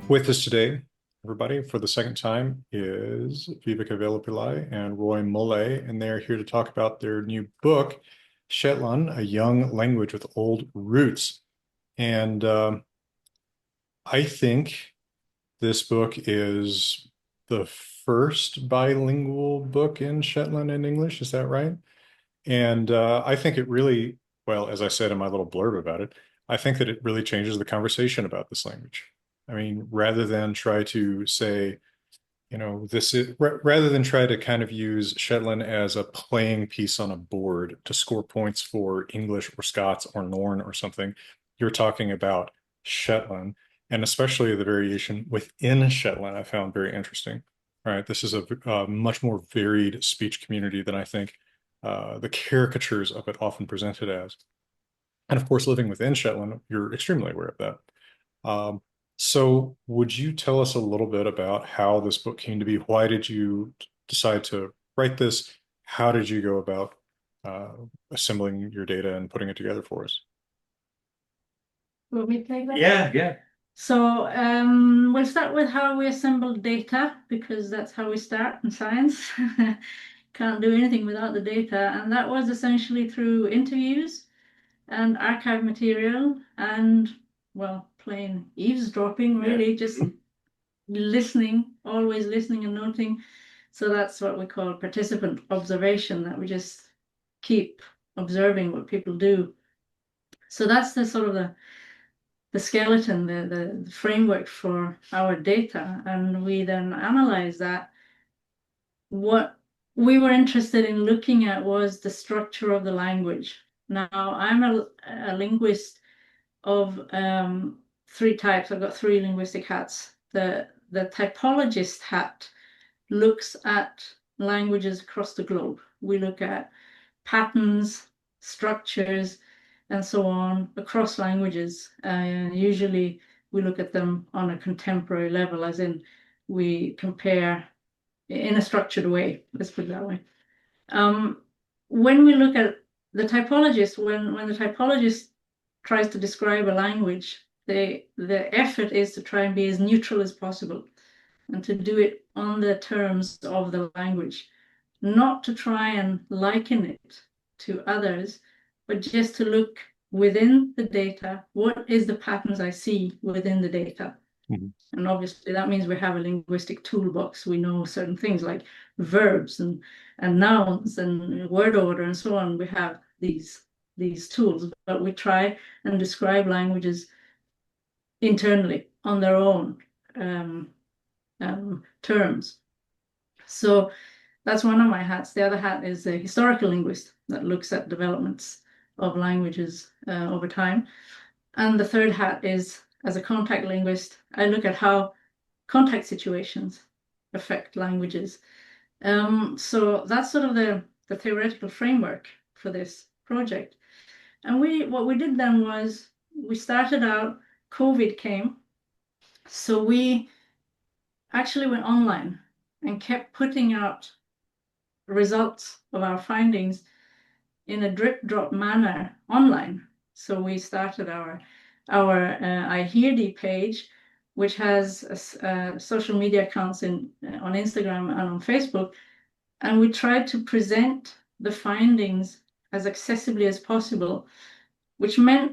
With us today, everybody, for the second time is Viveka Velupillai and Roy Mullay, and they're here to talk about their new book, Shaetlan, A Young Language with Old Roots. And I think this book is the first bilingual book in Shetland and English. Is that right? And I think it really, well, as I said in my little blurb about it, I think that it really changes the conversation about this language. I mean, rather than try to say, rather than try to kind of use Shetland as a playing piece on a board to score points for English or Scots or Norn or something, you're talking about Shetland, and especially the variation within Shetland, I found very interesting. All right, this is a much more varied speech community than I think the caricatures of it often presented as. And of course, living within Shetland, you're extremely aware of that. So would you tell us a little bit about how this book came to be? Why did you decide to write this? How did you go about assembling your data and putting it together for us? Want me to take that? Yeah. So we'll start with how we assemble data, because that's how we start in science. Can't do anything without the data. And that was essentially through interviews and archive material and, well, plain eavesdropping, really, just listening, always listening and noting. So that's what we call participant observation, that we just keep observing what people do. So that's the sort of the skeleton, the framework for our data. And we then analyze that. What we were interested in looking at was the structure of the language. Now, I'm a linguist of three types. I've got three linguistic hats. The typologist hat looks at languages across the globe. We look at patterns, structures, and so on across languages. Usually we look at them on a contemporary level, as in we compare in a structured way, let's put it that way. When we look at the typologist, when the typologist tries to describe a language, the effort is to try and be as neutral as possible and to do it on the terms of the language, not to try and liken it to others, but just to look within the data. What is the patterns I see within the data? Mm-hmm. And obviously that means we have a linguistic toolbox. We know certain things like verbs and nouns and word order and so on. We have these tools, but we try and describe languages internally on their own terms. So that's one of my hats. The other hat is a historical linguist that looks at developments of languages over time. And the third hat is, as a contact linguist, I look at how contact situations affect languages. So that's sort of the theoretical framework for this project. And what we did then was we started out, COVID came, so we actually went online and kept putting out results of our findings in a drip-drop manner online. So we started our I Hear Thee page, which has social media accounts on Instagram and on Facebook, and we tried to present the findings as accessibly as possible, which meant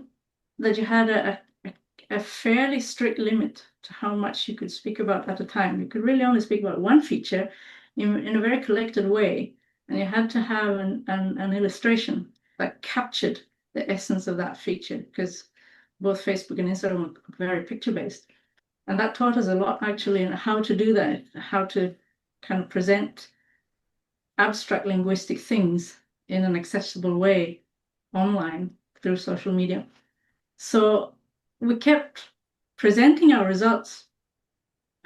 that you had a fairly strict limit to how much you could speak about at a time. You could really only speak about one feature in a very collected way, and you had to have an illustration that captured the essence of that feature, because both Facebook and Instagram are very picture-based. And that taught us a lot, actually, in how to do that, how to kind of present abstract linguistic things in an accessible way online through social media. So we kept presenting our results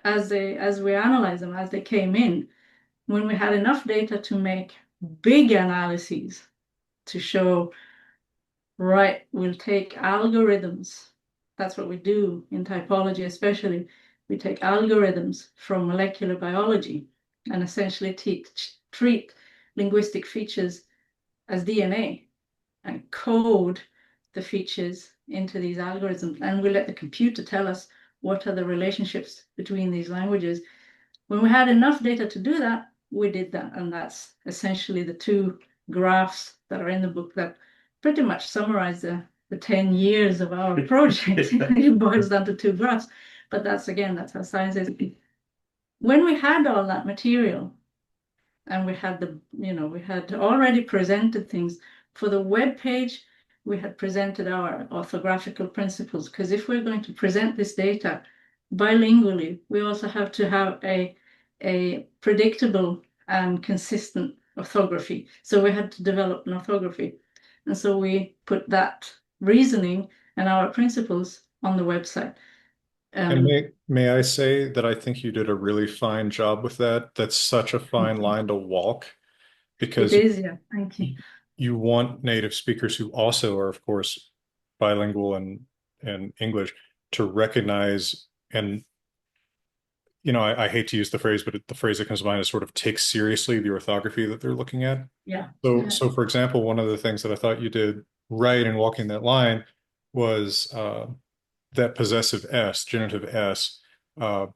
as we analyzed them, as they came in, when we had enough data to make big analyses to show, right, we'll take algorithms. That's what we do in typology, especially. We take algorithms from molecular biology and essentially treat linguistic features as DNA and code the features into these algorithms. And we let the computer tell us what are the relationships between these languages. When we had enough data to do that, we did that. And that's essentially the two graphs that are in the book that pretty much summarize the 10 years of our project. It boils down to two graphs. But that's, again, that's how science is. When we had all that material, and we had we had already presented things for the web page. We had presented our orthographical principles, because if we're going to present this data bilingually, we also have to have a predictable and consistent orthography. So we had to develop an orthography. And so we put that reasoning and our principles on the website. And Um, may I say that I think you did a really fine job with that. That's such a fine line to walk it because is, yeah, thank you. you want native speakers who also are, of course, bilingual and English to recognize and I hate to use the phrase, but the phrase that comes to mind is sort of take seriously the orthography that they're looking at. Yeah, yeah. So for example, one of the things that I thought you did right in walking that line was that possessive S, genitive S. Uh,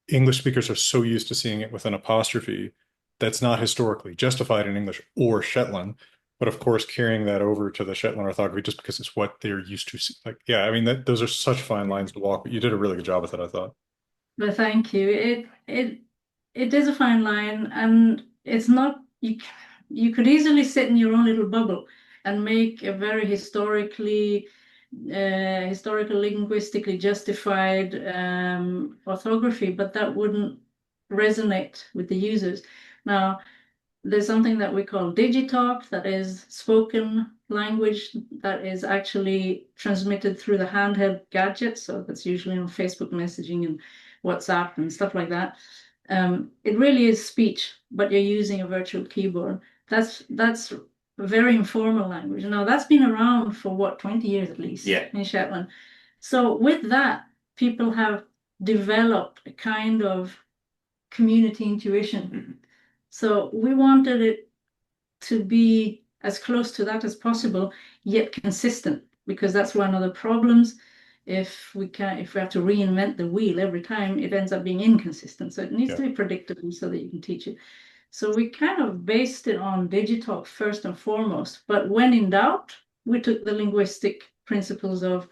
English speakers are so used to seeing it with an apostrophe that's not historically justified in English or Shetland. But of course, carrying that over to the Shetland orthography just because it's what they're used to. Like, yeah, I mean, those are such fine lines to walk, but you did a really good job with it, I thought. But thank you. It is a fine line, and it's not you could easily sit in your own little bubble and make a very historical linguistically justified orthography, but that wouldn't resonate with the users. Now, there's something that we call digitalk, that is spoken language that is actually transmitted through the handheld gadgets. So that's usually on Facebook messaging and WhatsApp and stuff like that. It really is speech, but you're using a virtual keyboard. That's a very informal language. Now that's been around for what, 20 years at least, Yeah. in Shetland. So with that, people have developed a kind of community intuition. So we wanted it to be as close to that as possible, yet consistent, because that's one of the problems. If we have to reinvent the wheel every time, it ends up being inconsistent. So it needs Yeah. to be predictable so that you can teach it. So we kind of based it on digital first and foremost. But when in doubt, we took the linguistic principles of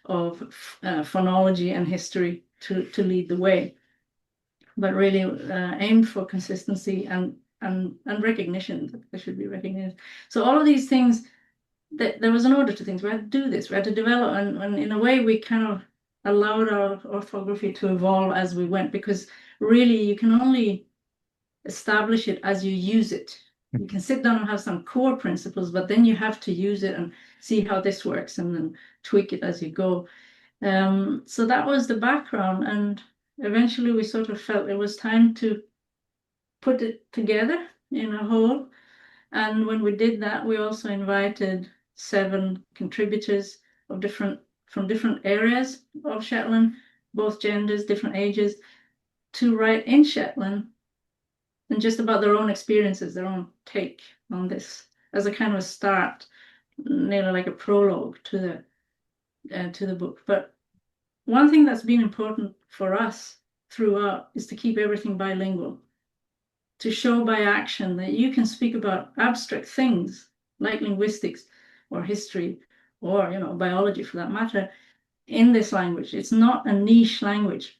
phonology and history to lead the way, but really aimed for consistency and recognition. There should be recognition. So all of these things, there was an order to things. We had to do this. We had to develop, and in a way, we kind of allowed our orthography to evolve as we went, because really you can only establish it as you use it. You can sit down and have some core principles, but then you have to use it and see how this works and then tweak it as you go. So that was the background, and eventually we sort of felt it was time to put it together in a whole. And when we did that, we also invited 7 contributors from different areas of Shetland, both genders, different ages, to write in Shetland and just about their own experiences, their own take on this, as a kind of a start, nearly like a prologue to the book. But one thing that's been important for us throughout is to keep everything bilingual, to show by action that you can speak about abstract things like linguistics or history or biology for that matter in this language. It's not a niche language.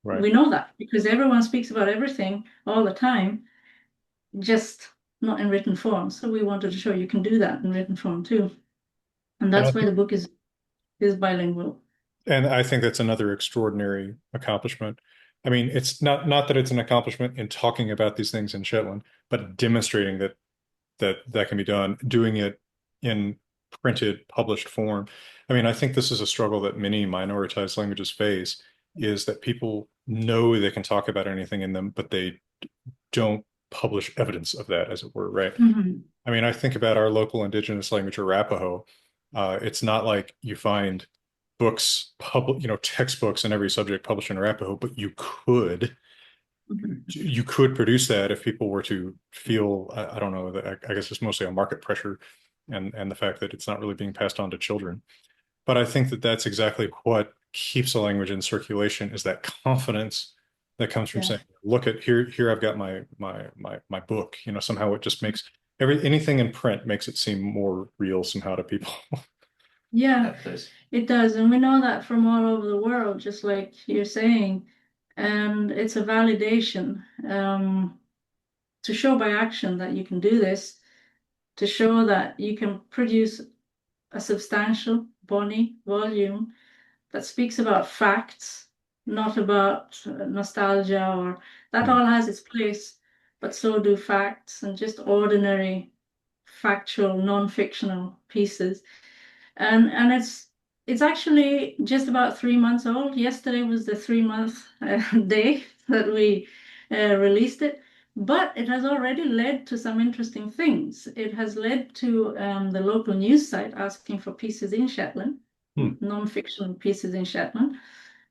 Right. We know that because everyone speaks about everything all the time, just not in written form. So we wanted to show you can do that in written form too. And And I that's why think, the book is bilingual. and I think that's another extraordinary accomplishment. I mean, it's not that it's an accomplishment in talking about these things in Shetland, but demonstrating that can be done, doing it in printed, published form. I mean, I think this is a struggle that many minoritized languages face, is that people know they can talk about anything in them, but they don't publish evidence of that, as it were, right? Mhm. I mean, I think about our local indigenous language, Arapaho. It's not like you find books, textbooks in every subject published in Arapaho, but Mhm. you could produce that if people were to feel, I don't know, I guess it's mostly a market pressure and the fact that it's not really being passed on to children. But I think that that's exactly what keeps a language in circulation is that confidence that comes from Yeah. saying, look at here I've got my book. Somehow it just makes anything in print makes it seem more real somehow to people. Yeah, it does. And we know that from all over the world, just like you're saying. And it's a validation to show by action that you can do this, to show that you can produce a substantial body volume that speaks about facts, not about nostalgia, or that Hmm. all has its place, but so do facts and just ordinary factual, non-fictional pieces. And it's actually just about 3 months old. Yesterday was the 3 month day that we released it, but it has already led to some interesting things. It has led to the local news site asking for pieces in Shetland, Hmm. non-fiction pieces in Shetland,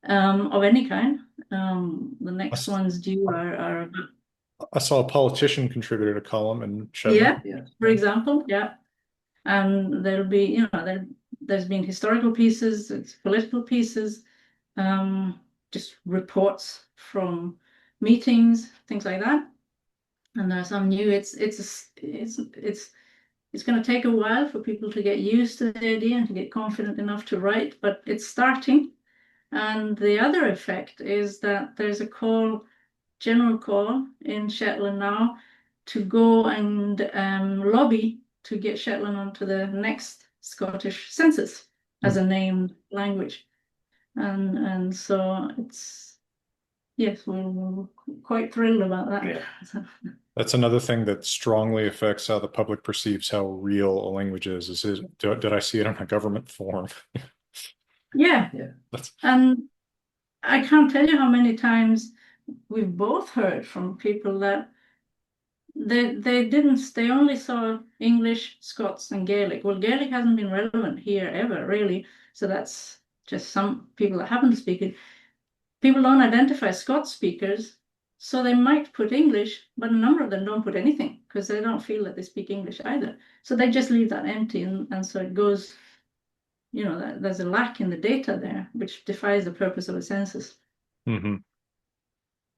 of any kind. The I, next s- ones due are I saw a politician contributed a column in Shetland. yeah, for example, yeah. And there'll be, there's been historical pieces, it's political pieces, just reports from meetings, things like that. And there's some new. It's going to take a while for people to get used to the idea and to get confident enough to write, but it's starting. And the other effect is that there's a general call in Shetland now to go and lobby to get Shetland onto the next Scottish census Hmm. as a named language. And so it's, yes, we're quite thrilled about that. Yeah. That's another thing that strongly affects how the public perceives how real a language is. Did I see it on a government form? Yeah. That's, And I can't tell you how many times we've both heard from people that they only saw English, Scots, and Gaelic. Well, Gaelic hasn't been relevant here ever, really. So that's just some people that happen to speak it. People don't identify Scots speakers, so they might put English, but a number of them don't put anything because they don't feel that they speak English either. So they just leave that empty, and so it goes, that there's a lack in the data there, which defies the purpose of a census. mhm.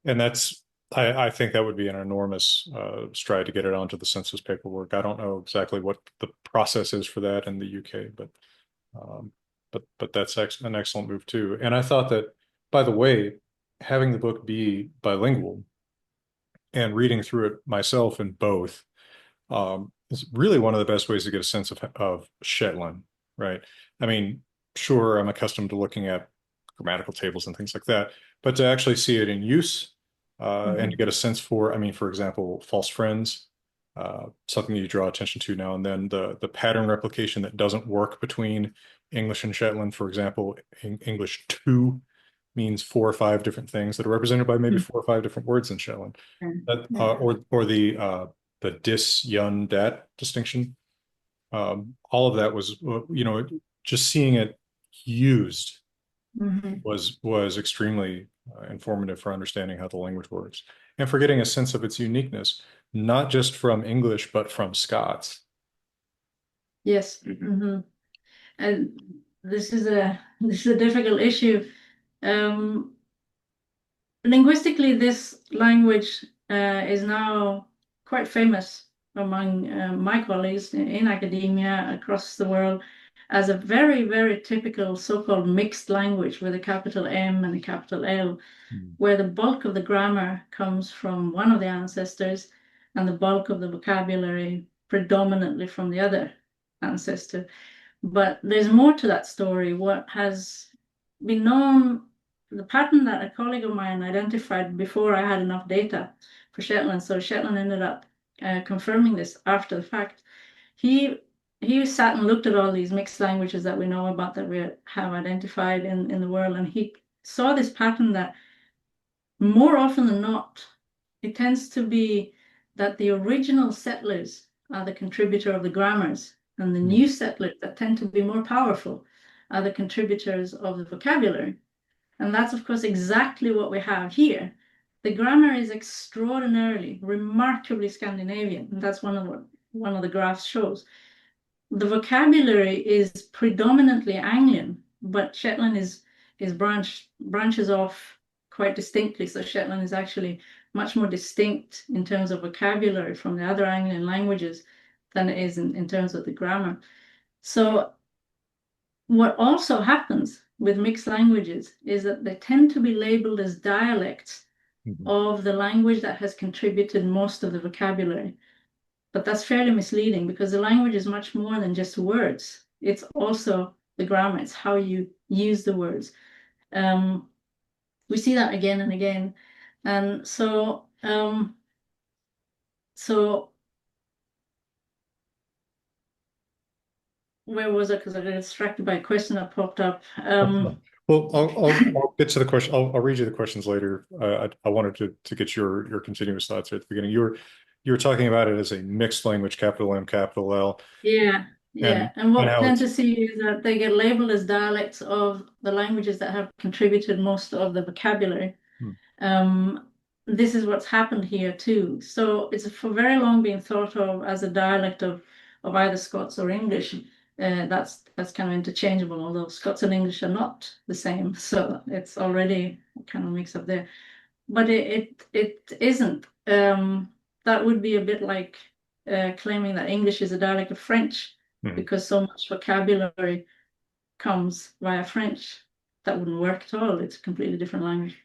And I think that would be an enormous stride to get it onto the census paperwork. I don't know exactly what the process is for that in the UK, um, but that's an excellent move too. And I thought that, by the way, having the book be bilingual and reading through it myself in both is really one of the best ways to get a sense of Shetland, right? I mean, sure, I'm accustomed to looking at grammatical tables and things like that, but to actually see it in use and to Mhm. get a sense for, I mean, for example, false friends, something you draw attention to now and then, the pattern replication that doesn't work between English and Shetland, for example, English two means four or five different things that are represented by maybe Mhm. four or five different words in Shetland. That Yeah. or the dis yun dat distinction. All of that was just seeing it used Mhm. was extremely informative for understanding how the language works and for getting a sense of its uniqueness, not just from English but from Scots. Yes. Mhm. And this is a difficult issue. Um, Linguistically, this language is now quite famous among my colleagues in academia across the world as a very, very typical so-called mixed language with a capital M and a capital L, Mm. where the bulk of the grammar comes from one of the ancestors and the bulk of the vocabulary predominantly from the other ancestor. But there's more to that story. What has been known, the pattern that a colleague of mine identified before I had enough data for Shetland, so Shetland ended up confirming this after the fact. He he sat and looked at all these mixed languages that we know about that we have identified in the world, and he saw this pattern that more often than not, it tends to be that the original settlers are the contributor of the grammars, and the Hmm. new settlers that tend to be more powerful are the contributors of the vocabulary. And that's, of course, exactly what we have here. The grammar is extraordinarily, remarkably Scandinavian, and that's one of the graphs shows. The vocabulary is predominantly Anglian, but Shetland is branches off quite distinctly. So Shetland is actually much more distinct in terms of vocabulary from the other Anglian languages than it is in terms of the grammar. So what also happens with mixed languages is that they tend to be labeled as dialects Mhm. of the language that has contributed most of the vocabulary. But that's fairly misleading because the language is much more than just words. It's also the grammar, it's how you use the words. Um, we see that again and again. And so where was I? Because I got distracted by a question that popped up. Well, I'll get to the question. I'll read you the questions later. I wanted to get your continuous thoughts at the beginning. You were talking about it as a mixed language, capital M, capital L, Yeah, and yeah. And and what we how tend it's to see is that they get labeled as dialects of the languages that have contributed most of the vocabulary. hmm, Um, this is what's happened here too. So it's for very long been thought of as a dialect of either Scots or English. That's kind of interchangeable, although Scots and English are not the same. So it's already kind of mix up there. But it isn't. That would be a bit like claiming that English is a dialect of French hmm. because so much vocabulary comes via French. That wouldn't work at all. It's a completely different language.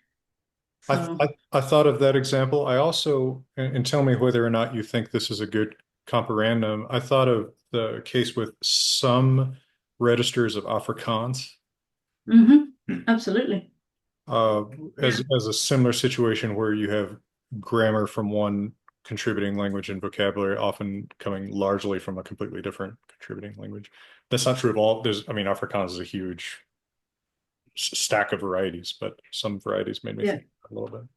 So. I thought of that example. I also, and tell me whether or not you think this is a good comparandum. I thought of the case with some registers of Afrikaans Absolutely. uh, Yeah. as a similar situation where you have grammar from one contributing language and vocabulary often coming largely from a completely different contributing language. That's not true of all. I mean, Afrikaans is a huge stack of varieties, but some varieties made me Yeah. think a little bit.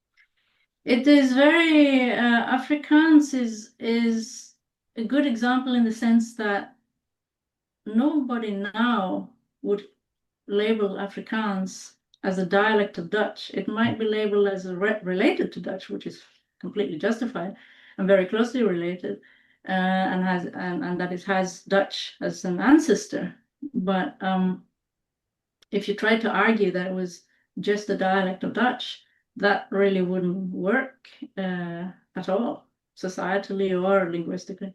It is very Afrikaans is a good example in the sense that nobody now would label Afrikaans as a dialect of Dutch. It might be labeled as related to Dutch, which is completely justified and very closely related, and that it has Dutch as an ancestor. But if you tried to argue that it was just a dialect of Dutch, that really wouldn't work at all, societally or linguistically.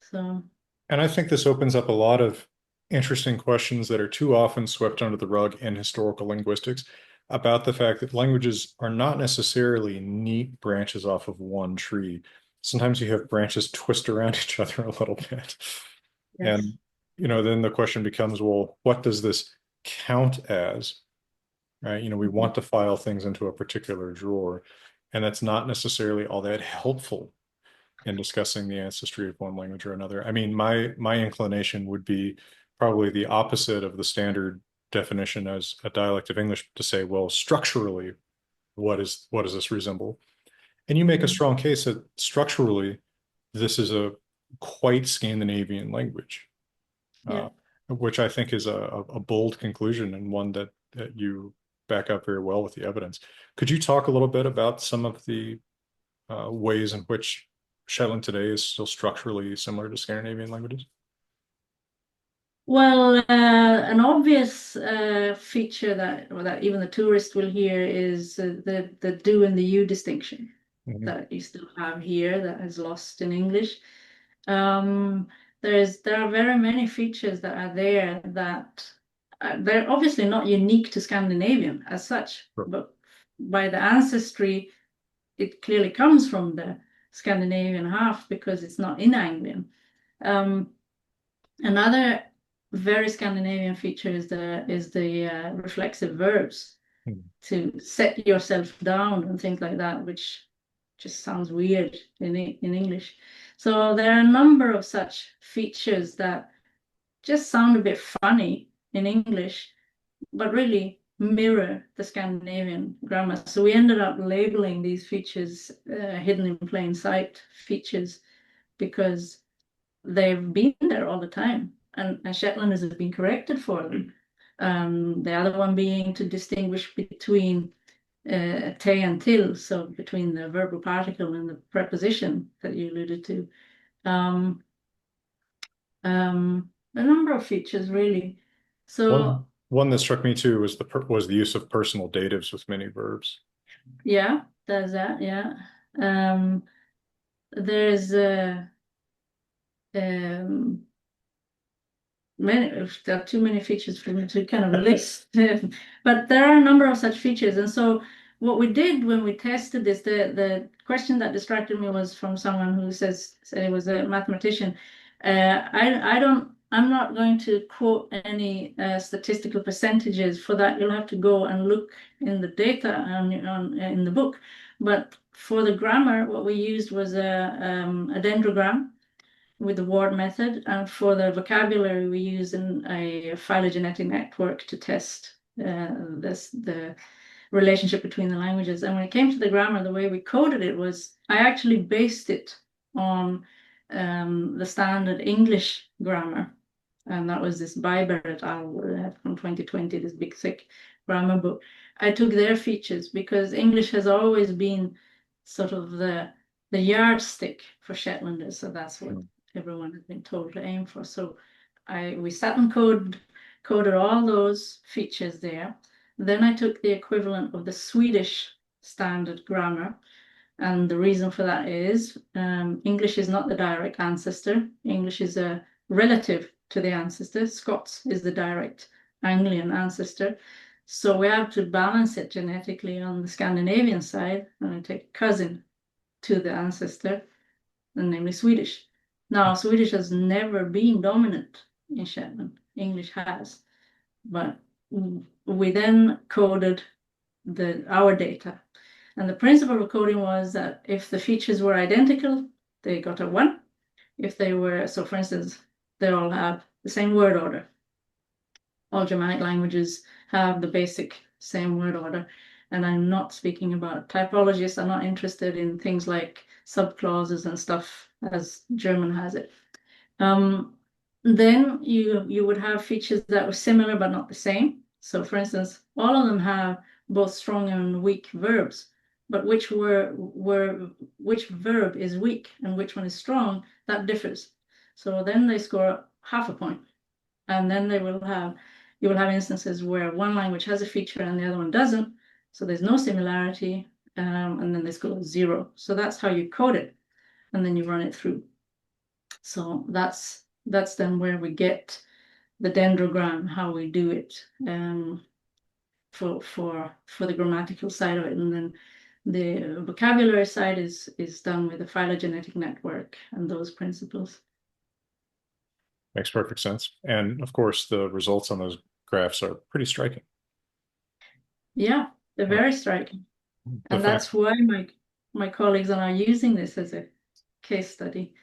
So, And I think this opens up a lot of interesting questions that are too often swept under the rug in historical linguistics about the fact that languages are not necessarily neat branches off of one tree. Sometimes you have branches twist around each other a little bit. yes. And, then the question becomes, well, what does this count as? Right? We Mhm. want to file things into a particular drawer, and that's not necessarily all that helpful in discussing the ancestry of one language or another. I mean, my inclination would be probably the opposite of the standard definition as a dialect of English to say, well, structurally, what does this resemble? And you make a Mhm. strong case that structurally, this is a quite Scandinavian language, Yeah. uh, which I think is a bold conclusion and one that you back up very well with the evidence. Could you talk a little bit about some of the ways in which Shetland today is still structurally similar to Scandinavian languages? Well, an obvious feature that even the tourist will hear is the do and the you distinction Mhm. that you still have here that is lost in English. Um, there are very many features that are there that they're obviously not unique to Scandinavian as such, Sure. but by the ancestry, it clearly comes from the Scandinavian half because it's not in Anglian. Um, Another very Scandinavian feature is the reflexive verbs Mhm. to set yourself down and things like that, which just sounds weird in English. So there are a number of such features that just sound a bit funny in English, but really mirror the Scandinavian grammar. So we ended up labeling these features hidden in plain sight features because they've been there all the time, and Shetlanders have been corrected for them. The other one being to distinguish between te and till, so between the verbal particle and the preposition that you alluded to. Um, a number of features, really. So One that struck me too was the use of personal datives with many verbs. yeah, there's that. Yeah, there's um, many. There are too many features for me to kind of list, but there are a number of such features. And so what we did when we tested this, the question that distracted me was from someone who said he was a mathematician. I'm not going to quote any statistical percentages for that. You'll have to go and look in the data in the book. But for the grammar, what we used was a dendrogram with the Ward method, and for the vocabulary, we use a phylogenetic network to test the relationship between the languages. And when it came to the grammar, the way we coded it was I actually based it on the standard English grammar. And that was this Biber et al. From 2020, this big thick grammar book. I took their features because English has always been sort of the yardstick for Shetlanders. So that's what everyone has been told to aim for. So we sat and coded all those features there. Then I took the equivalent of the Swedish standard grammar. And the reason for that is English is not the direct ancestor. English is a relative to the ancestor. Scots is the direct Anglian ancestor. So we have to balance it genetically on the Scandinavian side, and I take a cousin to the ancestor, and namely Swedish. Now, Swedish has never been dominant in Shetland. English has. But we then coded our data. And the principle of coding was that if the features were identical, they got a 1. If they were, so for instance, they all have the same word order. All Germanic languages have the basic same word order. And I'm not speaking about typologists. I'm not interested in things like subclauses and stuff as German has it. Then you would have features that were similar but not the same. So for instance, all of them have both strong and weak verbs, but which verb is weak and which one is strong, that differs. So then they score half a point. And then you will have instances where one language has a feature and the other one doesn't. So there's no similarity, and then they score 0. So that's how you code it, and then you run it through. So that's then where we get the dendrogram, how we do it for the grammatical side of it, and then the vocabulary side is done with the phylogenetic network and those principles. Makes perfect sense. And of course, the results on those graphs are pretty striking. Yeah, they're very striking. And that's why my colleagues are now using this as a case study.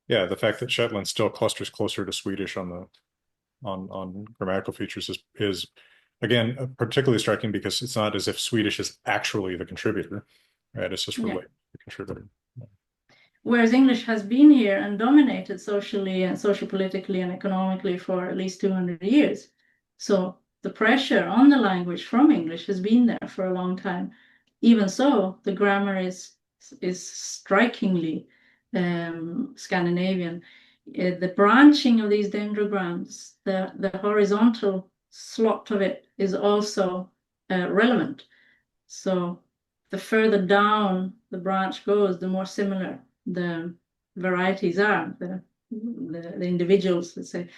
Yeah, the fact that Shetland still clusters closer to Swedish on grammatical features is again particularly striking because it's not as if Swedish is actually the contributor, right? It's just related to the contributor. Whereas English has been here and dominated socially and sociopolitically and economically for at least 200 years. So the pressure on the language from English has been there for a long time. Even so, the grammar is strikingly Scandinavian. The branching of these dendrograms, the horizontal slot of it is also relevant. So the further down the branch goes, the more similar the varieties are, the individuals, let's say.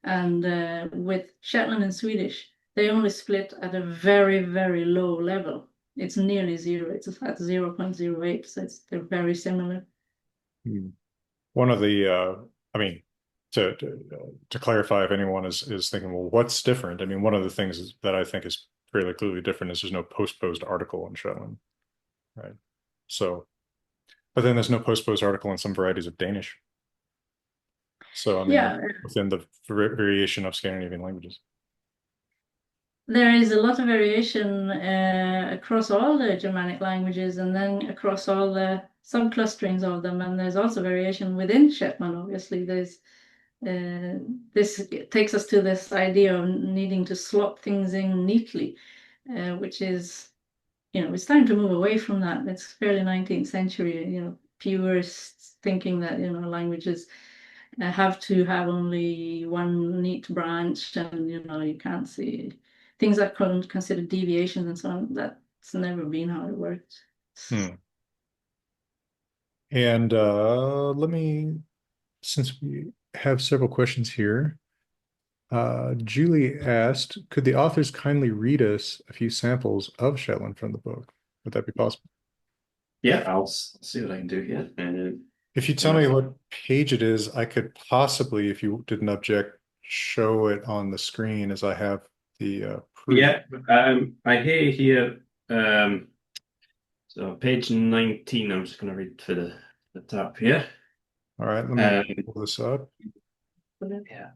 And with Shetland and Swedish, they only split at a very, very low level. It's nearly 0. It's at 0.08, so they're very similar. One of the, I mean, to clarify, if anyone is thinking, well, what's different? I mean, one of the things that I think is fairly clearly different is there's no postposed article in Shetland, right? So, but then there's no postposed article in some varieties of Danish. So, I mean, within the variation of Scandinavian languages. There is a lot of variation across all the Germanic languages and then across all the subclusterings of them. And there's also variation within Shetland, obviously. Uh, this takes us to this idea of needing to slot things in neatly, which is, it's time to move away from that. It's fairly 19th century, purists thinking that, languages have to have only one neat branch and, you can't see things that considered deviations and so on. That's never been how it worked. Hmm. And since we have several questions here, Julie asked, could the authors kindly read us a few samples of Shetland from the book? Would that be possible? Yeah, I'll see what I can do here. If you tell me what page it is, I could possibly, if you didn't object, show it on the screen as I have the proof. Yeah, I hear here, so page 19, I'm just going to read for the top here. All right, let me pull this up. Yeah.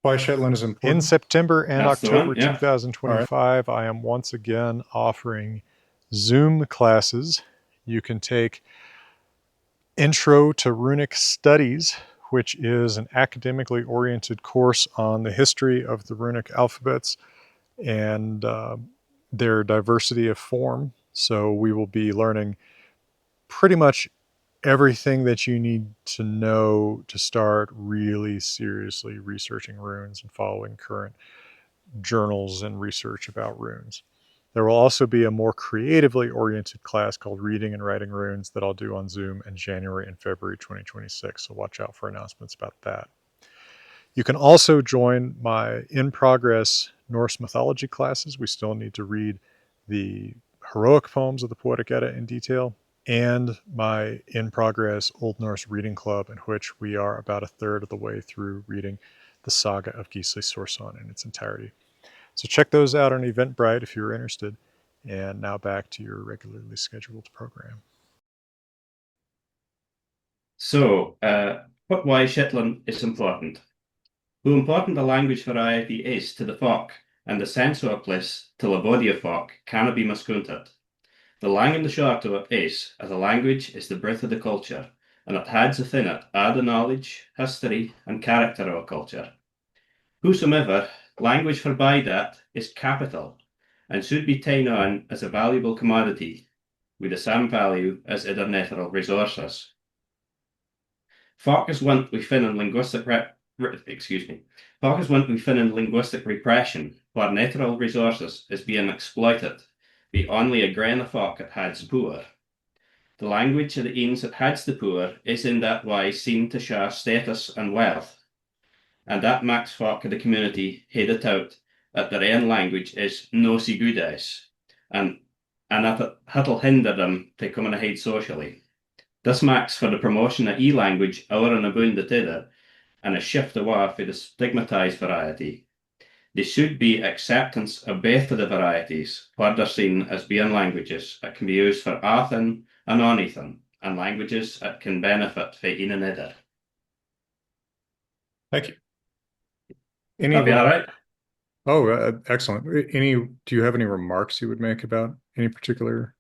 Why Shetland is important. In September and That's the October one, yeah. 2025, I am once again offering Zoom classes. You can take Intro to Runic Studies, which is an academically oriented course on the history of the runic alphabets and their diversity of form. So we will be learning pretty much everything that you need to know to start really seriously researching runes and following current journals and research about runes. There will also be a more creatively oriented class called Reading and Writing Runes that I'll do on Zoom in January and February 2026, so watch out for announcements about that. You can also join my in-progress Norse mythology classes. We still need to read the heroic poems of the Poetic Edda in detail, and my in-progress Old Norse reading club, in which we are about a third of the way through reading the saga of Gisli Sorsson in its entirety. So check those out on Eventbrite if you're interested. And now back to your regularly scheduled program. So, why Shetland is important. How important a language variety is to the folk, and the sense of a place to a body of folk cannot be miscounted. The long and the short of it is, as a language is the breath of the culture, and it hides within it all the knowledge, history, and character of a culture. Whosoever, language forbye that is capital, and should be taken on as a valuable commodity, with the same value as other natural resources. Folk is one we find in linguistic Folk is one we find in linguistic repression, where natural resources is being exploited, be only a grain of folk that hides the poor. The language of the ains that hides the poor is in that way seen to show status and wealth, and that makes folk of the community head it out that their own language is no so good as, and that it'll hinder them to coming ahead socially. This makes for the promotion of e-language over and above the tether, and a shift away from the stigmatized variety. There should be acceptance of both of the varieties, what they're seen as being languages that can be used for anything and anything, and languages that can benefit from one another. Thank you. That'd be all right. Oh, excellent. Do you have any remarks you would make about any particular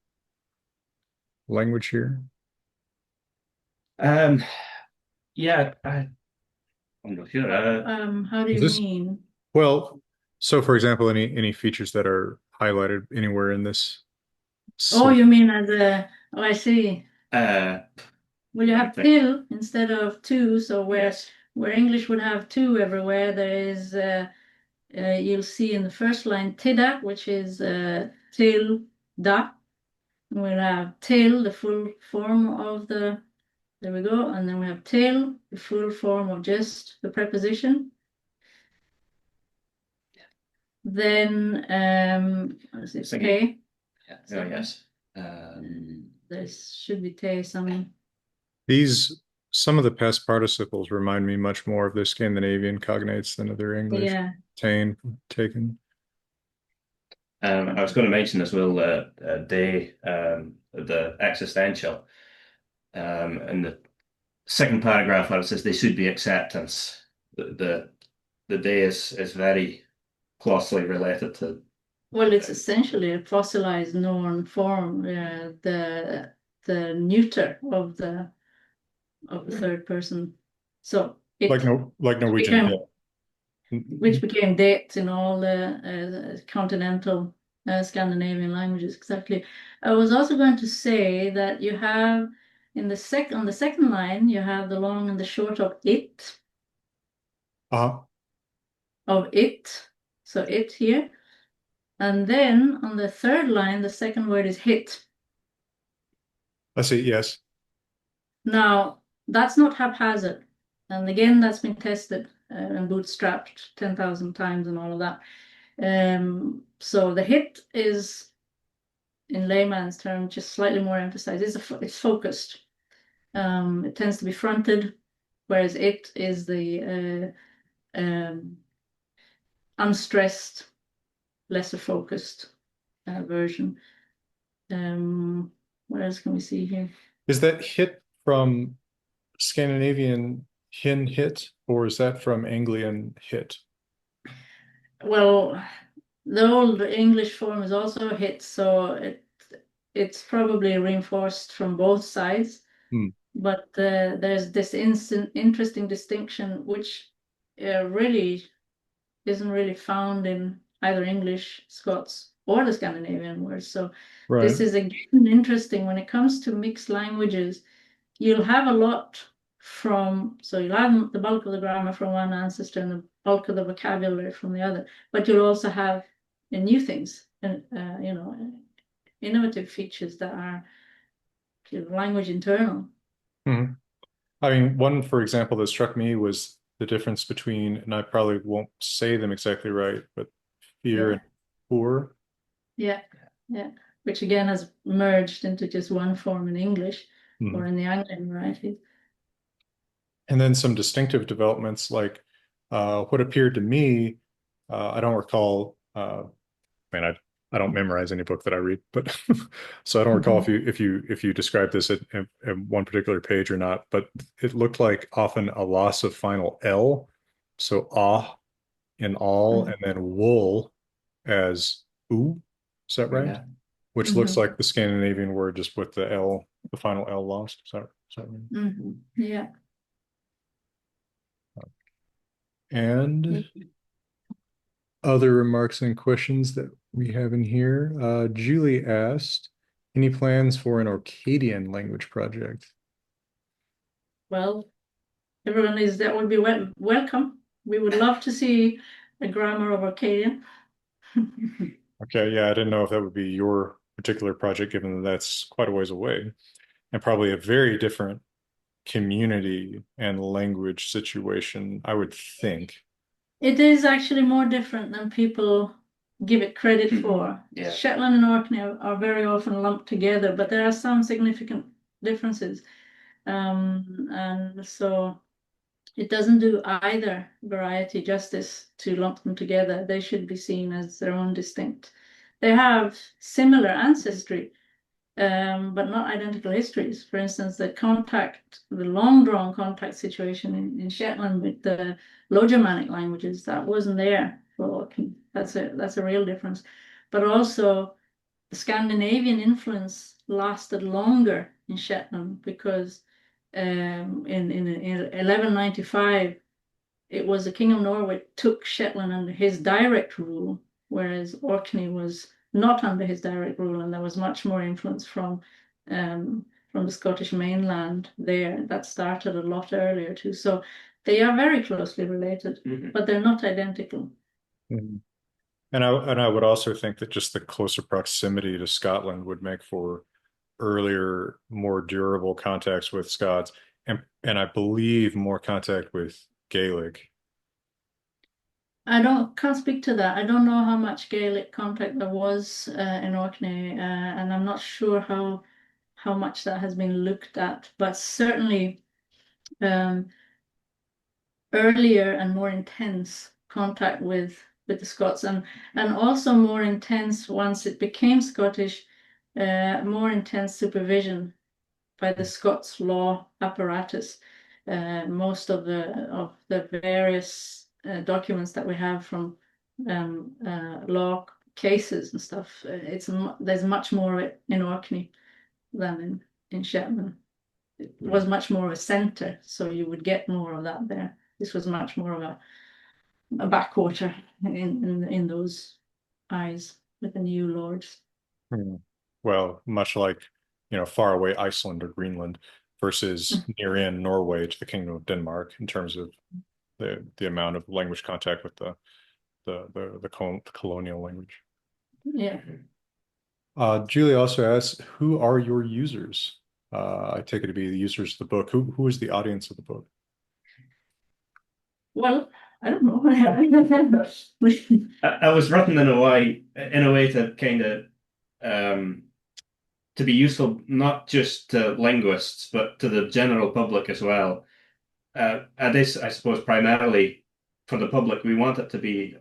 language here? Yeah, I'm not sure. How do you mean? Well, so for example, any features that are highlighted anywhere in this? Oh, you mean as oh, I see. Well, you have till instead of two, so where English would have two everywhere, there is you'll see in the first line tida, which is till da. We'll have till, the full form of the, there we go, and then we have till, the full form of just the preposition. Then what is it? Pay. Oh, yes. There should be te some. Some of the past participles remind me much more of their Scandinavian cognates than of their English. Yeah. Taken. I was going to mention as well the existential in the second paragraph where it says there should be acceptance. The day is very closely related to. Well, it's essentially a fossilized Norn form, the neuter of the third person. So it like Norwegian. became, which became det in all the continental Scandinavian languages. Exactly. I was also going to say that you have on the second line you have the long and the short of it. Of it. So it here. And then on the third line, the second word is hit. I see, yes. Now, that's not haphazard. And again, that's been tested and bootstrapped 10,000 times and all of that. So the hit is, in layman's terms, just slightly more emphasized. It's focused. It tends to be fronted, whereas it is the unstressed, lesser focused version. What else can we see here? Is that hit from Scandinavian hin hit, or is that from Anglian hit? Well, the old English form is also hit, so it's probably reinforced from both sides. But there's this interesting distinction, which really isn't really found in either English, Scots, or the Scandinavian words. So this is again interesting when it comes to mixed languages. You'll have a lot so you'll have the bulk of the grammar from one ancestor and the bulk of the vocabulary from the other, but you'll also have new things and innovative features that are language internal. Mm-hmm. I mean, one, for example, that struck me was the difference between, and I probably won't say them exactly right, but fear and poor. Yeah, which again has merged into just one form in English or in the Anglian variety. And then some distinctive developments like what appeared to me, I don't recall, I don't memorize any book that I read, but so I don't recall if you describe this at one particular page or not, but it looked like often a loss of final L. So in all, and then wool as oo. Is that right? Yeah. Which looks like the Scandinavian word just with the final L lost. Is that right? Yeah. And other remarks and questions that we have in here. Julie asked, any plans for an Orcadian language project? Well, that would be welcome. We would love to see a grammar of Orcadian. Okay, yeah, I didn't know if that would be your particular project, given that that's quite a ways away, and probably a very different community and language situation, I would think. It is actually more different than people give it credit for. Yeah. Shetland and Orkney are very often lumped together, but there are some significant differences. And so it doesn't do either variety justice to lump them together. They should be seen as their own distinct. They have similar ancestry, but not identical histories. For instance, the long-drawn contact situation in Shetland with the Low Germanic languages, that wasn't there for Orkney. That's a real difference. But also, the Scandinavian influence lasted longer in Shetland because in 1195, it was the King of Norway took Shetland under his direct rule, whereas Orkney was not under his direct rule, and there was much more influence from the Scottish mainland there. That started a lot earlier too. So they are very closely related, but they're not identical. And I would also think that just the closer proximity to Scotland would make for earlier, more durable contacts with Scots, and I believe more contact with Gaelic. Can't speak to that. I don't know how much Gaelic contact there was in Orkney, and I'm not sure how much that has been looked at, but certainly earlier and more intense contact with the Scots, and also more intense once it became Scottish, more intense supervision by the Scots law apparatus. Most of the various documents that we have from law cases and stuff. There's much more of it in Orkney than in Shetland. It was much more of a center, so you would get more of that there. This was much more of a backwater in those eyes with the new lords. Well, much like, far away Iceland or Greenland versus near in Norway to the Kingdom of Denmark in terms of the amount of language contact with the colonial language. Yeah. Julie also asks, who are your users? I take it to be the users of the book. Who is the audience of the book? Well, I don't know. I was written in a way to kind of to be useful not just to linguists but to the general public as well. It is, I suppose, primarily for the public. We want it to be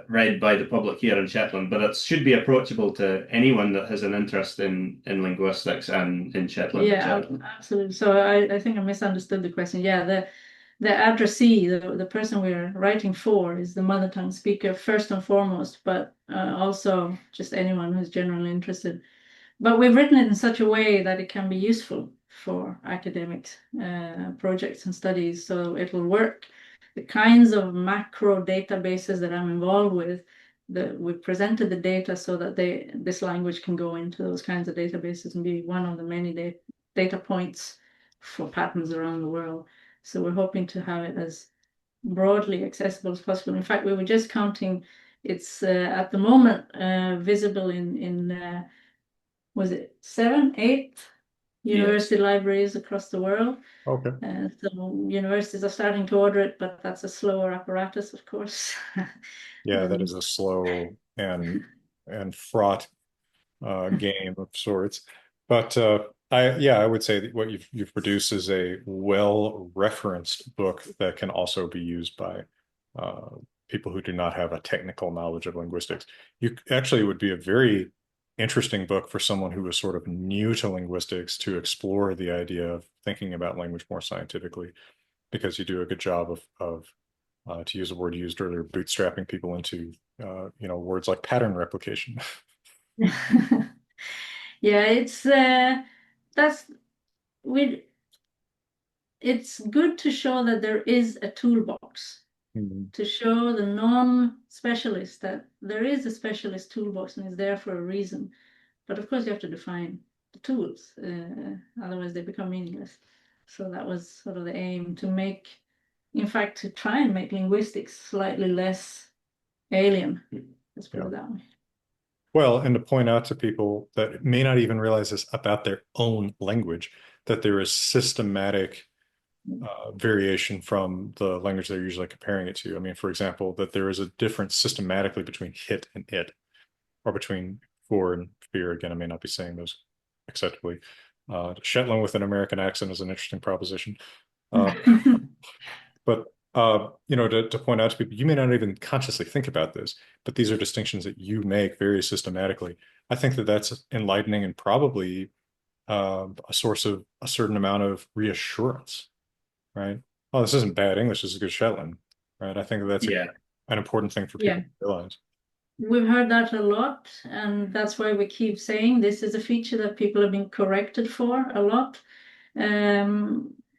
read by the public here in Shetland, but it should be approachable to anyone that has an interest in linguistics and in Shetland. Yeah, absolutely. So I think I misunderstood the question. Yeah, the addressee, the person we're writing for, is the mother tongue speaker first and foremost, but also just anyone who's generally interested. But we've written it in such a way that it can be useful for academic projects and studies, so it will work. The kinds of macro databases that I'm involved with, we've presented the data so that this language can go into those kinds of databases and be one of the many data points for patterns around the world. So we're hoping to have it as broadly accessible as possible. In fact, we were just counting, it's at the moment visible in was it 7, 8 university libraries across the world. Okay. So universities are starting to order it, but that's a slower apparatus, of course. Yeah, that is a slow and fraught game of sorts. But I would say that what you've produced is a well-referenced book that can also be used by people who do not have a technical knowledge of linguistics. You actually would be a very interesting book for someone who is sort of new to linguistics to explore the idea of thinking about language more scientifically, because you do a good job of to use a word used earlier, bootstrapping people into words like pattern replication. Yeah, it's good to show that there is a toolbox. To show the non-specialist that there is a specialist toolbox and it's there for a reason. But of course you have to define the tools, otherwise they become meaningless. So that was sort of the aim, to try and make linguistics slightly less alien. Let's put it that way. Well, and to point out to people that may not even realize this about their own language, that there is systematic variation from the language they're usually comparing it to. I mean, for example, that there is a difference systematically between hit and it, or between for and fear. Again, I may not be saying those acceptably. Shetland with an American accent is an interesting proposition. But to point out to people, you may not even consciously think about this, but these are distinctions that you make very systematically. I think that that's enlightening and probably a source of a certain amount of reassurance, right? Oh, this isn't bad English, this is good Shetland, right? I think that's an important thing for people to realize. We've heard that a lot, and that's why we keep saying this is a feature that people have been corrected for a lot,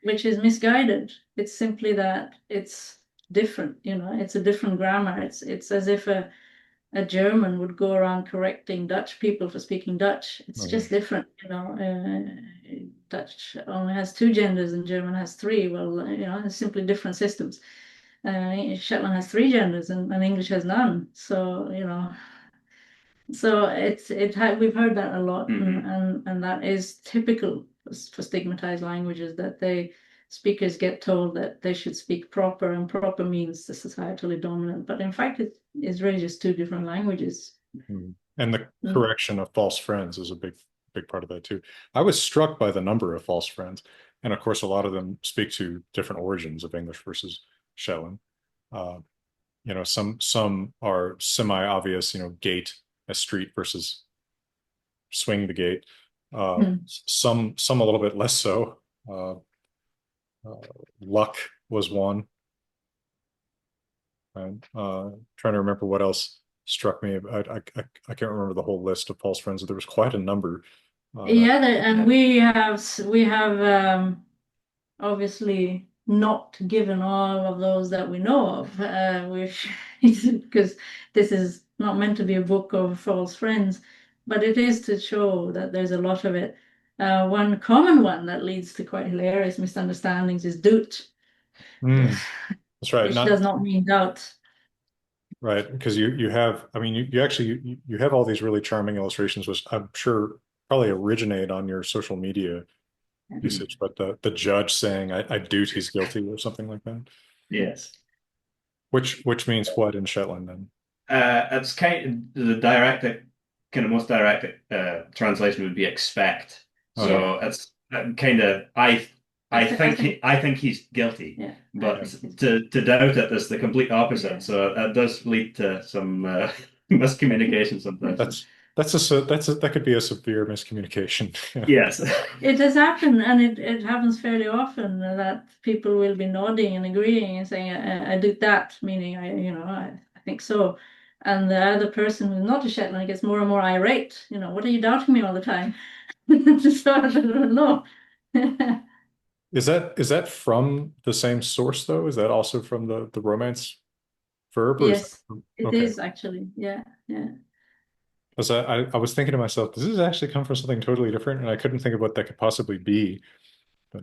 which is misguided. It's simply that it's different, it's a different grammar. It's as if a German would go around correcting Dutch people for speaking Dutch. It's just different, Dutch only has 2 genders and German has 3. Well, it's simply different systems. Shetland has 3 genders and English has none. So, so we've heard that a lot, and that is typical for stigmatized languages, that speakers get told that they should speak proper, and proper means the societally dominant. But in fact, it is really just 2 different languages. And the correction of false friends is a big part of that too. I was struck by the number of false friends, and of course, a lot of them speak to different origins of English versus Shetland. Some are semi-obvious, gate as street versus swing the gate. Some a little bit less so. Luck was one. Right? Trying to remember what else struck me. I can't remember the whole list of false friends. There was quite a number. Yeah, and we have obviously not given all of those that we know of, which because this is not meant to be a book of false friends, but it is to show that there's a lot of it. One common one that leads to quite hilarious misunderstandings is doot, That's right. which does not mean doubt. Right, because you have, I mean, you actually you have all these really charming illustrations, which I'm sure probably originate on your social media usage, but the judge saying I do he's guilty or something like that. Yes. Which means what in Shetland then? It's kind of the direct, kind of most direct translation would be expect. So it's kind of I think he's guilty, Yeah, but to doubt it is the complete opposite. Yeah. So that does lead to some miscommunication sometimes. That could be a severe miscommunication. Yes. It does happen, and it happens fairly often that people will be nodding and agreeing and saying, I do that, meaning I think so. And the other person who's not a Shetland gets more and more irate. What are you doubting me all the time? So I don't know. Is that from the same source though? Is that also from the Romance verb, or is Yes, that it okay? is actually. Yeah. Because I was thinking to myself, does this actually come from something totally different? And I couldn't think of what that could possibly be. But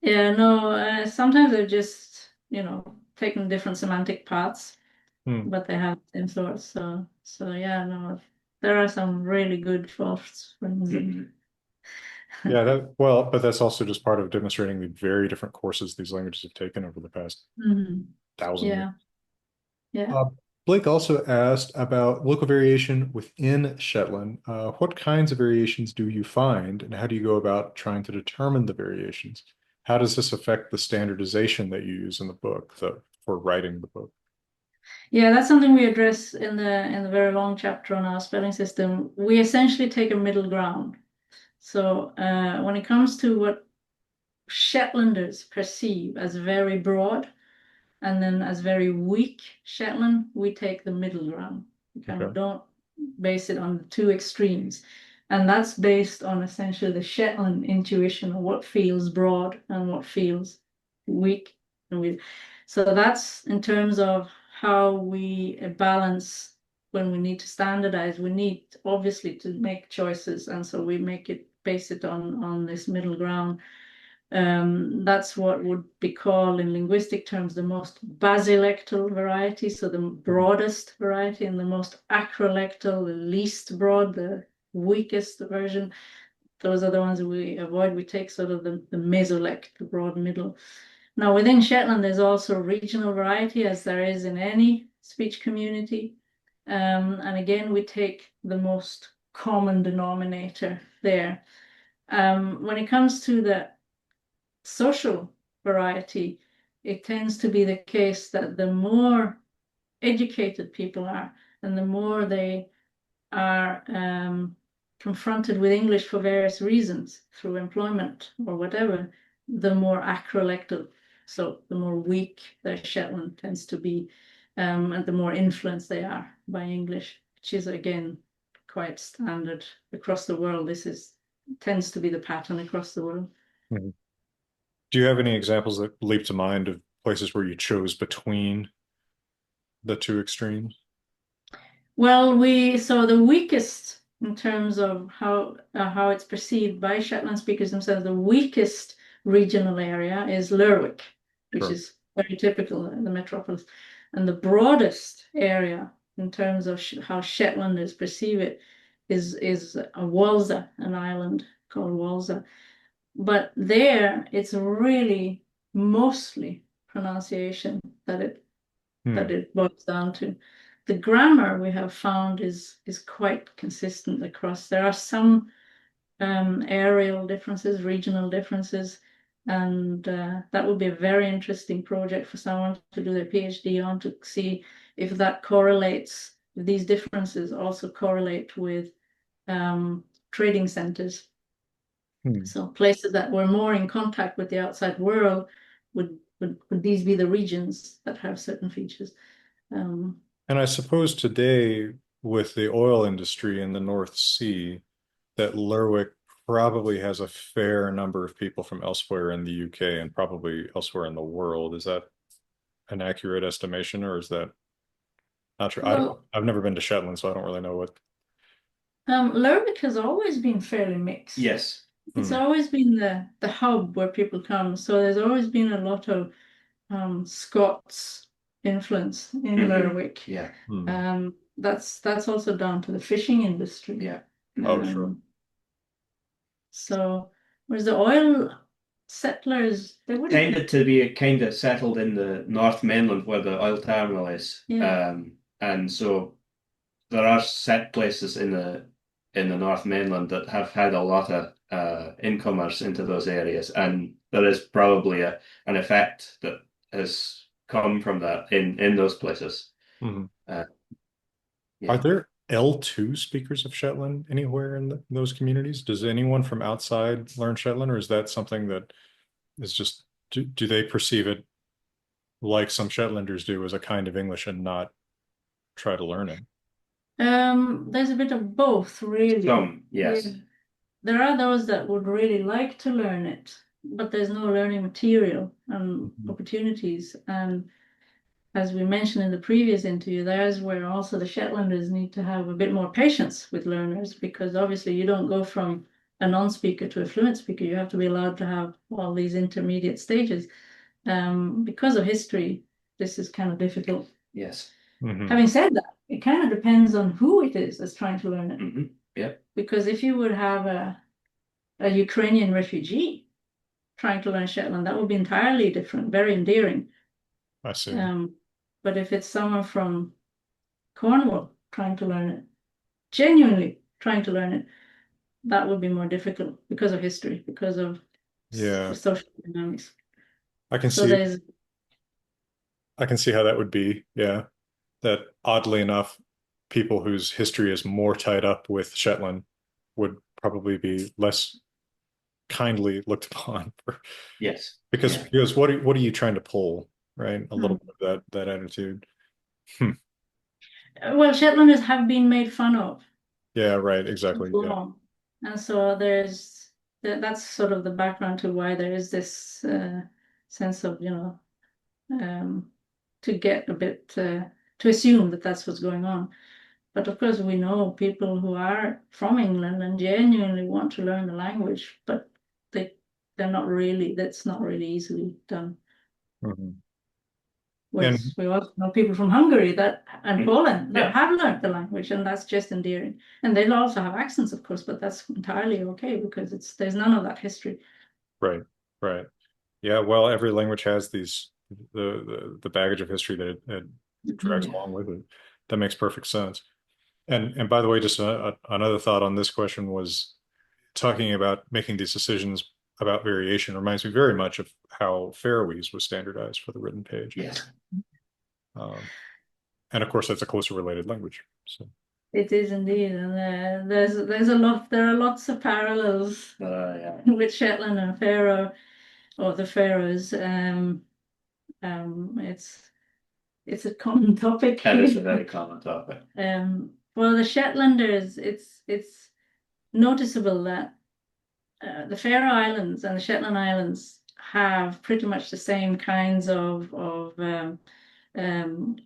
Yeah, no, sometimes they're just, taking different semantic paths, but they have the same source. So yeah, no, there are some really good false friends. yeah, but that's also just part of demonstrating the very different courses these languages have taken over the past Mhm. 1,000 years. Yeah. Blake also asked about local variation within Shetland. What kinds of variations do you find, and how do you go about trying to determine the variations? How does this affect the standardization that you use in the book, for writing the book? Yeah, that's something we address in the very long chapter on our spelling system. We essentially take a middle ground. So when it comes to what Shetlanders perceive as very broad, and then as very weak Shetland, we take the middle ground. We kind of don't base it on the two extremes. And that's based on essentially the Shetland intuition of what feels broad and what feels weak. So that's in terms of how we balance when we need to standardize. We need obviously to make choices, and so we base it on this middle ground. That's what would be called in linguistic terms the most basilectal variety, so the broadest variety, and the most acrolectal, the least broad, the weakest version. Those are the ones we avoid. We take sort of the mesolect, the broad middle. Now within Shetland, there's also regional variety, as there is in any speech community. And again, we take the most common denominator there. When it comes to the social variety, it tends to be the case that the more educated people are, and the more they are confronted with English for various reasons, through employment or whatever, the more acrolectal, so the more weak their Shetland tends to be, and the more influenced they are by English, which is again quite standard across the world. This tends to be the pattern across the world. Mhm. Do you have any examples that leap to mind of places where you chose between the two extremes? Well, so the weakest in terms of how it's perceived by Shetland speakers themselves, the weakest regional area is Lerwick, which is very typical in the metropolis, and the broadest area in terms of how Shetlanders perceive it is Walsa, an island called Walsa. But there, it's really mostly pronunciation that it boils down to. The grammar we have found is quite consistent across. There are some areal differences, regional differences, and that would be a very interesting project for someone to do their PhD on, to see if that correlates, if these differences also correlate with trading centers. So places that were more in contact with the outside world would would these be the regions that have certain features? And I suppose today, with the oil industry in the North Sea, that Lerwick probably has a fair number of people from elsewhere in the UK and probably elsewhere in the world. Is that an accurate estimation, or is that not true? Well, I've never been to Shetland, so I don't really know what. Lerwick has always been fairly mixed. Yes. It's always been the hub where people come. So there's always been a lot of Scots influence in Lerwick. Yeah. That's also down to the fishing industry. Yeah. Oh, sure. So whereas the oil settlers, they would Tended to be kind of settled in the North Mainland where the oil terminal is. Yeah. And so there are set places in the North Mainland that have had a lot of incomers into those areas, and there is probably an effect that has come from that in those places. Are Yeah. there L2 speakers of Shetland anywhere in those communities? Does anyone from outside learn Shetland, or is that something that is just, do they perceive it like some Shetlanders do as a kind of English and not try to learn it? There's a bit of both, really. Some, yes. There are those that would really like to learn it, but there's no learning material and opportunities. And as we mentioned in the previous interview, there's where also the Shetlanders need to have a bit more patience with learners, because obviously you don't go from a non-speaker to a fluent speaker. You have to be allowed to have all these intermediate stages. Because of history, this is kind of difficult. Yes. Having said that, it kind of depends on who it is that's trying to learn it. Yep. Because if you would have a Ukrainian refugee trying to learn Shetland, that would be entirely different, very endearing. I see. But if it's someone from Cornwall trying to learn it, genuinely trying to learn it, that would be more difficult because of history, because of social dynamics. I can see how that would be. Yeah. That oddly enough, people whose history is more tied up with Shetland would probably be less kindly looked upon. Yes. Because what are you trying to pull, right? A little bit of that attitude. Well, Shetlanders have been made fun of. Yeah, right, exactly. Yeah. And so that's sort of the background to why there is this sense of, to get a bit, to assume that that's what's going on. But of course, we know people who are from England and genuinely want to learn the language, but that's not really easily done. Whereas we also know people from Hungary and Poland that have learned the language, and that's just endearing. And they'll also have accents, of course, but that's entirely okay because there's none of that history. Right. Yeah, well, every language has the baggage of history that it drags along with it. That makes perfect sense. And by the way, just another thought on this question was talking about making these decisions about variation reminds me very much of how Faroese was standardized for the written page. Yes. And of course, that's a closer related language. So it is indeed, and there are lots of parallels with Shetland and Faroe, or the Faroes. It's a common topic. That is a very common topic. Well, the Shetlanders, it's noticeable that the Faroe Islands and the Shetland Islands have pretty much the same kinds of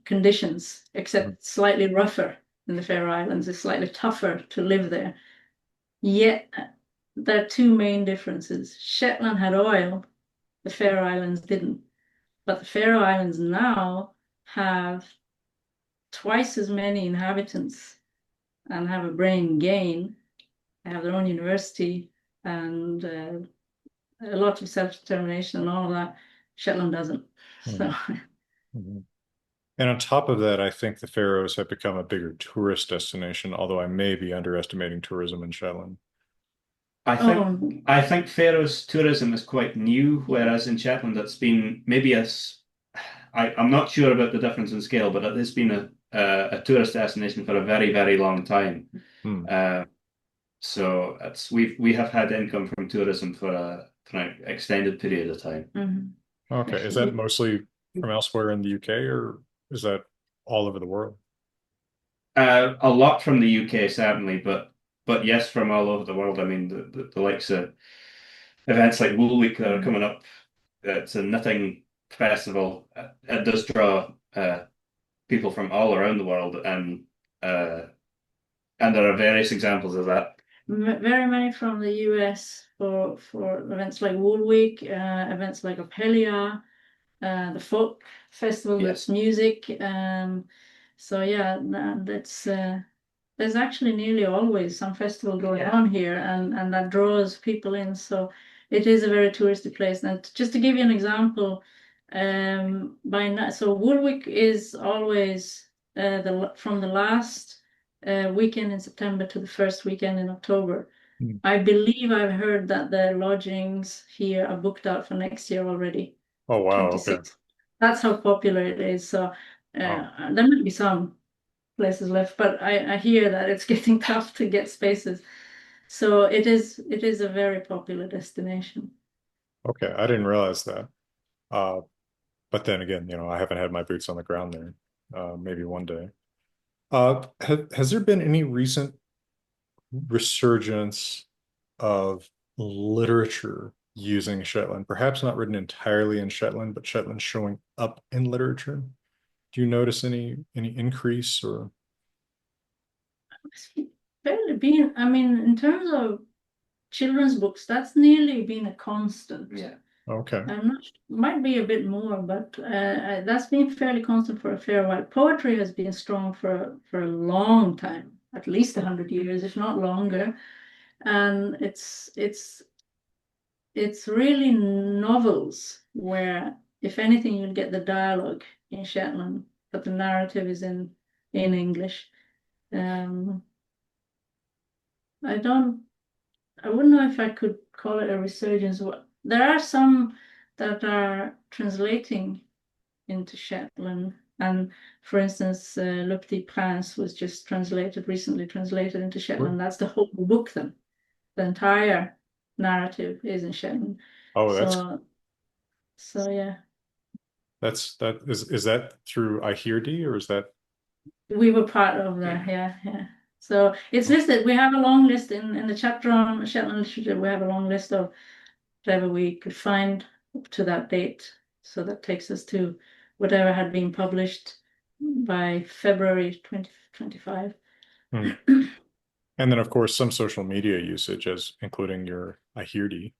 conditions, except slightly rougher in the Faroe Islands. It's slightly tougher to live there. Yet there are two main differences. Shetland had oil, the Faroe Islands didn't. But the Faroe Islands now have twice as many inhabitants and have a brain gain. They have their own university and a lot of self-determination and all of that. Shetland doesn't. So. And on top of that, I think the Faroes have become a bigger tourist destination, although I may be underestimating tourism in Shetland. I think Faroes tourism is quite new, whereas in Shetland it's been maybe I'm not sure about the difference in scale, but it has been a tourist destination for a very, very long time. So we have had income from tourism for an extended period of time. Okay. Is that mostly from elsewhere in the UK, or is that all over the world? A lot from the UK, certainly, but yes, from all over the world. I mean, the likes of events like Wool Week that are coming up. It's a knitting festival. It does draw people from all around the world, uh, and there are various examples of that. Very many from the US for events like Wool Week, events like Orcadian, the folk festival, Yes. that's music. So yeah, that's there's actually nearly always some festival going on here, and that draws people in. So it is a very touristy place. And just to give you an example, so Woolwich is always from the last weekend in September to the first weekend in October. Hmm. I believe I've heard that the lodgings here are booked out for next year already. Oh, wow. Okay. 26. That's how popular it is. So Wow. there might be some places left, but I hear that it's getting tough to get spaces. So it is a very popular destination. Okay. I didn't realize that. But then again, I haven't had my boots on the ground there. Maybe one day. Has there been any recent resurgence of literature using Shetland? Perhaps not written entirely in Shetland, but Shetland showing up in literature. Do you notice any increase or? Fairly been, I mean, in terms of children's books, that's nearly been a constant. Yeah. Okay. I'm not, might be a bit more, but that's been fairly constant for a fair while. Poetry has been strong for a long time, at least 100 years, if not longer. And it's really novels where, if anything, you'll get the dialogue in Shetland, but the narrative is in English. Um, I wouldn't know if I could call it a resurgence. There are some that are translating into Shetland, and for instance, Le Petit Prince was just recently translated into Shetland. That's the whole book then. The entire narrative is in Shetland. Oh, So yeah. is that through iHearD, or is that? We were part of that, yeah. So it's listed. We have a long list in the chapter on Shetland literature. We have a long list of whatever we could find up to that date. So that takes us to whatever had been published by February 2025. Hmm. And then, of course, some social media usage, as including your iHearD.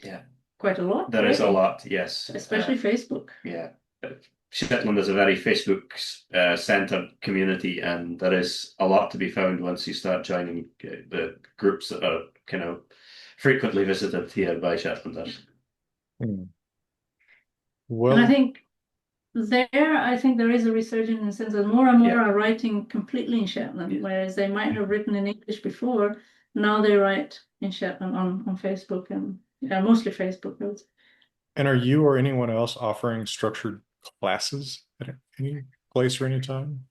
Yeah. Quite a lot. There is a lot, yes. Especially Facebook. Yeah. Shetland is a very Facebook centered community, and there is a lot to be found once you start joining the groups that are kind of frequently visited here by Shetlanders. Hmm. And I Well, think there is a resurgence in the sense that more and more Yeah. are writing completely in Shetland, Yeah. whereas they might have written in English before. Now they write in Shetland on Facebook and mostly Facebook. I would say. and are you or anyone else offering structured classes at any place or any time?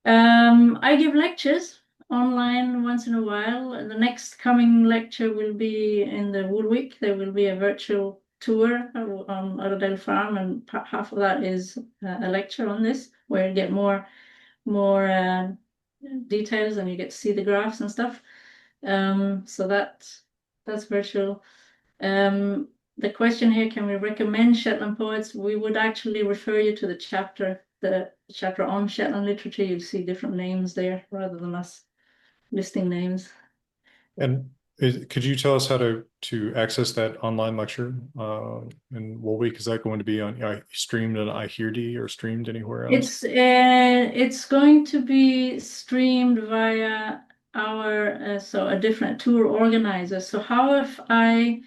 I give lectures online once in a while. The next coming lecture will be in the Woolwich. There will be a virtual tour on Otterdale Farm, and half of that is a lecture on this, where you get more details and you get to see the graphs and stuff. So that's virtual. The question here, can we recommend Shetland poets? We would actually refer you to the chapter on Shetland literature. You'll see different names there rather than us listing names. And could you tell us how to access that online lecture in Woolweek? Is that going to be on streamed on iHearD or streamed anywhere else? It's going to be streamed via our so a different tour organizer. So how if I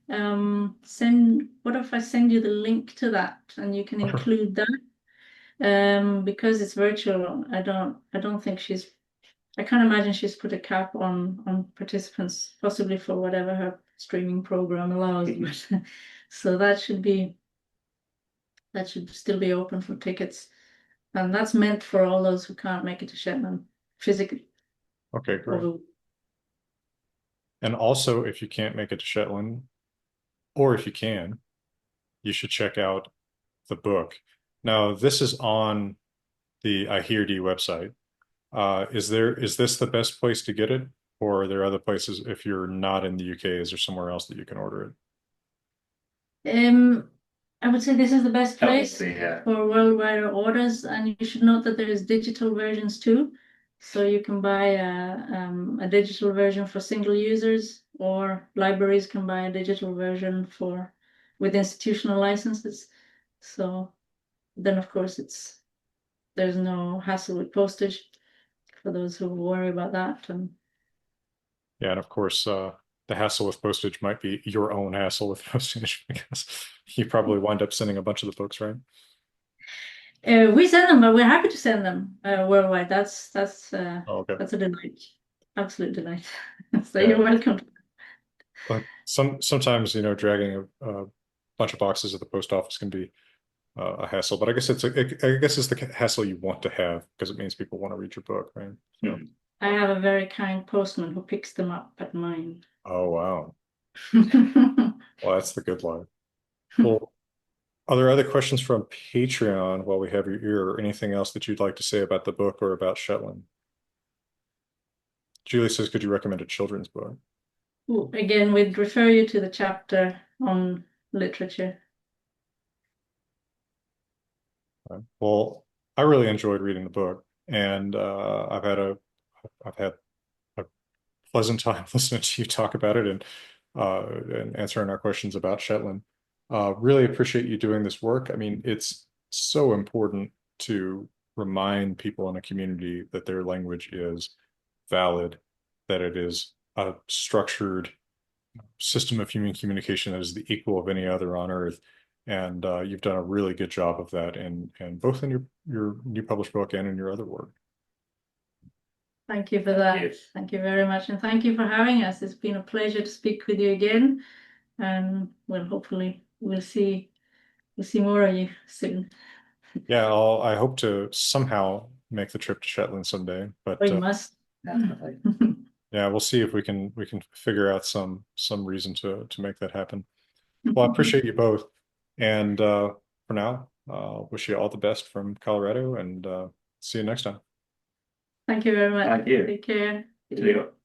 what if I send you the link to that and you can include that? Because it's virtual, I don't think I can't imagine she's put a cap on participants, possibly for whatever her streaming program allows. So that should still be open for tickets. And that's meant for all those who can't make it to Shetland physically. Okay, great. And also, if you can't make it to Shetland, or if you can, you should check out the book. Now, this is on the I Hear D website. Is this the best place to get it? Or are there other places, if you're not in the UK, is there somewhere else that you can order it? I would say this is the best place yeah. for worldwide orders, and you should note that there is digital versions too. So you can buy a digital version for single users, or libraries can buy a digital version with institutional licenses. So then, of course, there's no hassle with postage for those who worry about that. And Yeah, and of course, the hassle with postage might be your own hassle with postage because you probably wind up sending a bunch of the books, right? we send them, but we're happy to send them worldwide. That's Oh, okay. that's a delight, absolute delight. So Yeah. you're welcome. But sometimes, dragging a bunch of boxes at the post office can be a hassle. But I guess it's the hassle you want to have because it means people want to read your book, right? So, I have a very kind postman who picks them up at mine. oh wow. Well, that's the good life. Well, are there other questions from Patreon while we have your ear, or anything else that you'd like to say about the book or about Shetland? Julie says, could you recommend a children's book? Again, we'd refer you to the chapter on literature. Well, I really enjoyed reading the book, and I've had a pleasant time listening to you talk about it and answering our questions about Shetland. Really appreciate you doing this work. I mean, it's so important to remind people in a community that their language is valid, that it is a structured system of human communication that is the equal of any other on Earth. And you've done a really good job of that, and both in your new published book and in your other work. Thank you for that. Thank you very much, and thank you for having us. It's been a pleasure to speak with you again, and hopefully we'll see more of you soon. Yeah, I hope to somehow make the trip to Shetland someday, but We must. Definitely. yeah, we'll see if we can figure out some reason to make that happen. Well, I appreciate you both, and for now, wish you all the best from Colorado, and see you next time. Thank you very much. Thank you. Take care. See you.